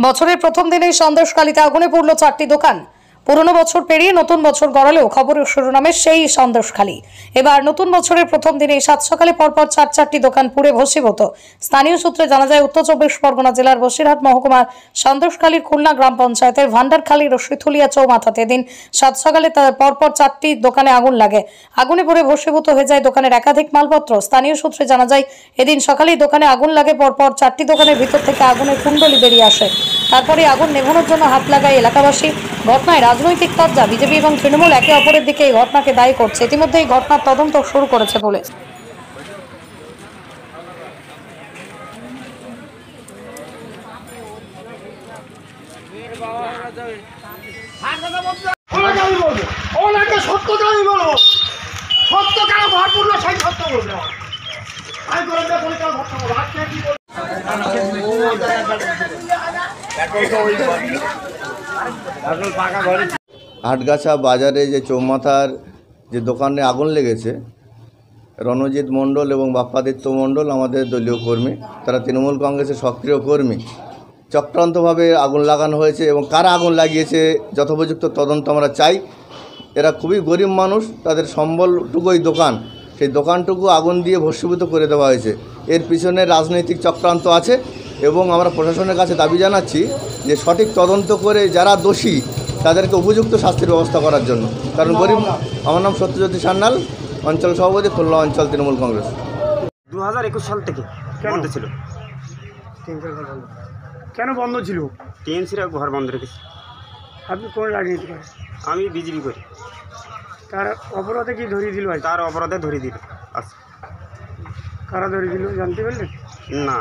বছরের প্রথম দিনেই সন্দেশখালীতে আগুনে পুড়ল 4টি দোকান। পুরনো বছর পেরিয়ে নতুন বছর গড়ালেও খবরের শিরোনামে সেই সন্দেশখালী। এবার নতুন বছরের প্রথম দিনেই সাত সকালে পরপর চারটি দোকান পুড়ে ভস্মীভূত। স্থানীয় সূত্রে জানা যায়, উত্তর চব্বিশ পরগনা জেলার বসিরহাট মহকুমার সন্দেশখালীর খুলনা গ্রাম পঞ্চায়েতের ভান্ডারখালী রশিথুলিয়া চৌমাথাতে দিন সাত সকালে পরপর 4টি দোকানে আগুন লাগে। আগুনে পুড়ে ভস্মীভূত হয়ে যায় দোকানের একাধিক মালপত্র। স্থানীয় সূত্রে জানা যায়, এদিন সকালেই দোকানে আগুন লাগে। পরপর 4টি দোকানের ভিতর থেকে আগুনের কুণ্ডলি বেরিয়ে আসে। তারপরে আগুন নেভানোর জন্য হাত লাগায় এলাকাবাসী। ঘটনায় রাজনৈতিক কবজা, বিজেপি এবং তৃণমূল একে অপরের দিকে এই ঘটনাকে দায়ী করছে। ইতিমধ্যে এই ঘটনার তদন্ত শুরু করেছে পুলিশ। হাটগাছা বাজারে যে চৌমাথার যে দোকানে আগুন লেগেছে, রণজিৎ মণ্ডল এবং বাপ্পাদিত্য মণ্ডল আমাদের দলীয় কর্মী, তারা তৃণমূল কংগ্রেসের সক্রিয় কর্মী। চক্রান্তভাবে আগুন লাগানো হয়েছে এবং কারা আগুন লাগিয়েছে যথোপযুক্ত তদন্ত আমরা চাই। এরা খুবই গরিব মানুষ, তাদের সম্বলটুকুই দোকান, সেই দোকানটুকু আগুন দিয়ে ভস্মীভূত করে দেওয়া হয়েছে। এর পিছনে রাজনৈতিক চক্রান্ত আছে এবং আমরা প্রশাসনের কাছে দাবি জানাচ্ছি যে সঠিক তদন্ত করে যারা দোষী তাদেরকে উপযুক্ত শাস্তির ব্যবস্থা করার জন্য। কারণ গরিব। আমার নাম সত্যজ্যোতি সান্যাল, অঞ্চল সভাপতি, খুলনা অঞ্চল তৃণমূল কংগ্রেস। 2021 সাল থেকে বন্ধ ছিল। কেন বন্ধ ছিল? টিএমসিরা ঘর বন্ধ রেখেছে। আপনি কোন রাজনীতি করেন? আমি বিজেপি করি। তার অপরাধে কি ধরিয়ে দিল? তার অপরাধে ধরিয়ে দিল। আচ্ছা, কারা ধরিয়ে দিল জানতে পারলেন না?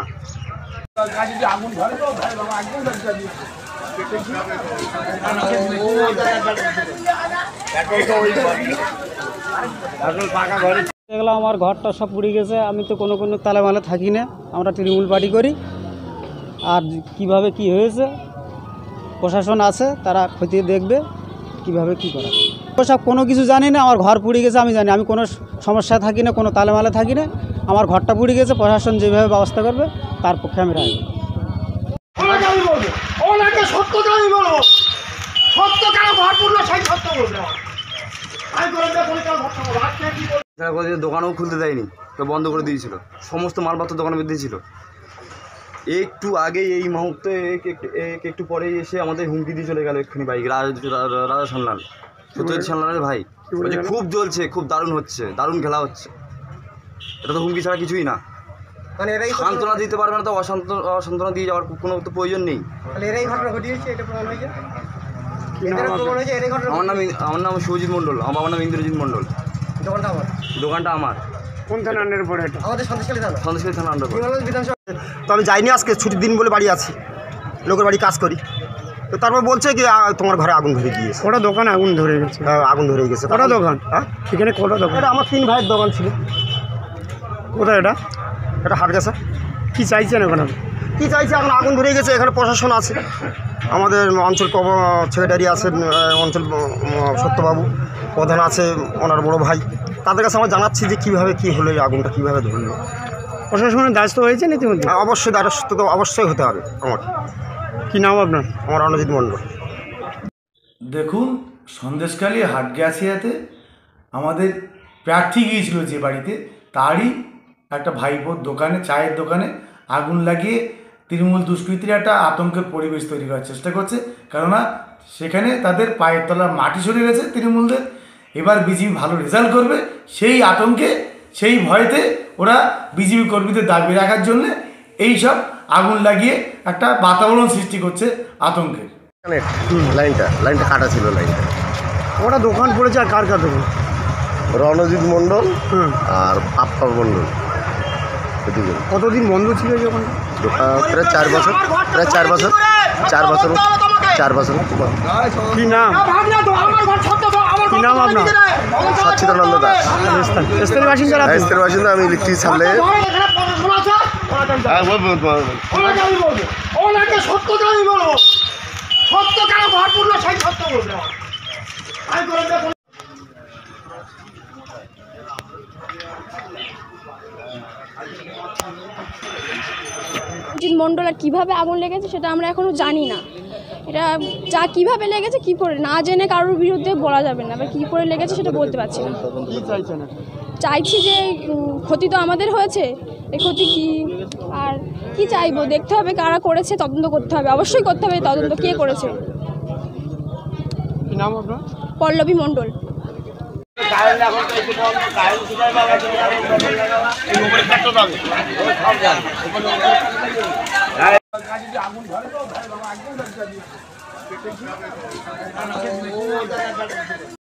দেখলাম আমার ঘরটা সব পুড়ে গেছে। আমি তো কোনো তালেমালে থাকি না, আমরা তৃণমূল পার্টি করি। আর কিভাবে কি হয়েছে প্রশাসন আছে, তারা খতিয়ে দেখবে কিভাবে কি করা। সব কোনো কিছু জানি না, আমার ঘর পুড়ে গেছে আমি জানি। আমি কোনো সমস্যা থাকি না, কোনো তালেমালে থাকি না। আমার ঘরটা পুড়ে গেছে, প্রশাসন যেভাবে ব্যবস্থা করবে তার পক্ষে আমি রায়। দোকানও খুলতে দেয়নি, তো বন্ধ করে দিয়েছিল। সমস্ত মালপত্র দোকানের মধ্যে ছিল। একটু আগে এই মুহূর্তে একটু পরেই এসে আমাদের হুমকি দিয়ে চলে গেল এক্ষুনি বাইক। রাজা সান্যাল, সত্যজিৎ সান্যালের ভাই, বলছে খুব জ্বলছে, খুব দারুণ হচ্ছে, দারুণ খেলা হচ্ছে। এটা তো হুমকি ছাড়া কিছুই না। মানে সান্ত্বনা দিতে পারবে না, তো অসান্ত্বনা দিয়ে যাওয়ার কোনো তো প্রয়োজন নেই। আমার নাম শুভজিৎ মণ্ডল, আমার বাবার নাম ইন্দ্রজিৎ মণ্ডল। দোকানটা আমার। কোন থানার পরে? সন্দেশখালী থানা আন্ডার। তো আমি যাইনি, আজকে ছুটির দিন বলে বাড়ি আছি, লোকের বাড়ি কাজ করি। তো তারপর বলছে কি তোমার ঘরে আগুন ধরে গিয়েছে। কটা দোকান আগুন ধরে গেছে? হ্যাঁ, আগুন ধরে গেছে। কটা দোকান? হ্যাঁ, এখানে কটা দোকান? এটা আমার 3 ভাইয়ের দোকান ছিল। কোথায় এটা? এটা হাটগাছা। কি চাইছেন এখন? কী চাইছে? এখন আগুন ধরে গেছে, এখানে প্রশাসন আছে, আমাদের অঞ্চল সেক্রেটারি আছেন, অঞ্চল সত্যবাবু প্রধান আছে, ওনার বড় ভাই। তাদের কাছে আমরা জানাচ্ছি যে কীভাবে কী হলো, এই আগুনটা কীভাবে ধরলো। প্রশাসনের দায়িত্ব হয়েছে ইতিমধ্যে? অবশ্যই দ্বারস্থ তো অবশ্যই হতে হবে আমাকে। কী নাম আপনার? আমার রণজিৎ মণ্ডল। দেখুন, সন্দেশখালী হাটগাছিয়াতে আমাদের প্রার্থী গিয়েছিল যে বাড়িতে, তারই একটা ভাইপোর দোকানে, চায়ের দোকানে আগুন লাগিয়ে তৃণমূল দুষ্কৃতীরা একটা আতঙ্কের পরিবেশ তৈরি করার চেষ্টা করছে। কেননা সেখানে তাদের পায়ের তলার মাটি সরে গেছে তৃণমূলদের। এবার বিজেপি ভালো রেজাল্ট করবে, সেই আতঙ্কে, সেই ভয়েতে ওরা বিজেপি কর্মীদের দাবি রাখার জন্যে এইসব আগুন লাগিয়ে একটা বাতাবরণ সৃষ্টি করছে আতঙ্কের। লাইনটা কাটা ছিল। লাইনটা ওটা দোকান পড়েছে। আর কার কার দোকান? রণজিৎ মণ্ডল আর পাপ্পা মণ্ডল। কতদিন বন্ধ ছিল যখন? প্রায় 4 বছর। কি নাম? কি নাম আপনার? সচ্চিদানন্দ দাস। স্থানীয় বাসিন্দা? স্থানীয় বাসিন্দা। আমি ইলেকট্রিক সামলে। রণজিৎ মণ্ডল, আর কীভাবে আগুন লেগেছে সেটা আমরা এখনও জানি না। এটা যা কীভাবে লেগেছে কী করে না জেনে কারোর বিরুদ্ধে বলা যাবে না, বা কী করে লেগেছে সেটা বলতে পারছি না। চাইছি যে ক্ষতি তো আমাদের হয়েছে, এই ক্ষতি কী আর কি চাইবো, দেখতে হবে কারা করেছে, তদন্ত করতে হবে, অবশ্যই করতে হবে তদন্ত, কে করেছে। নাম আপনার? পল্লবী মণ্ডল।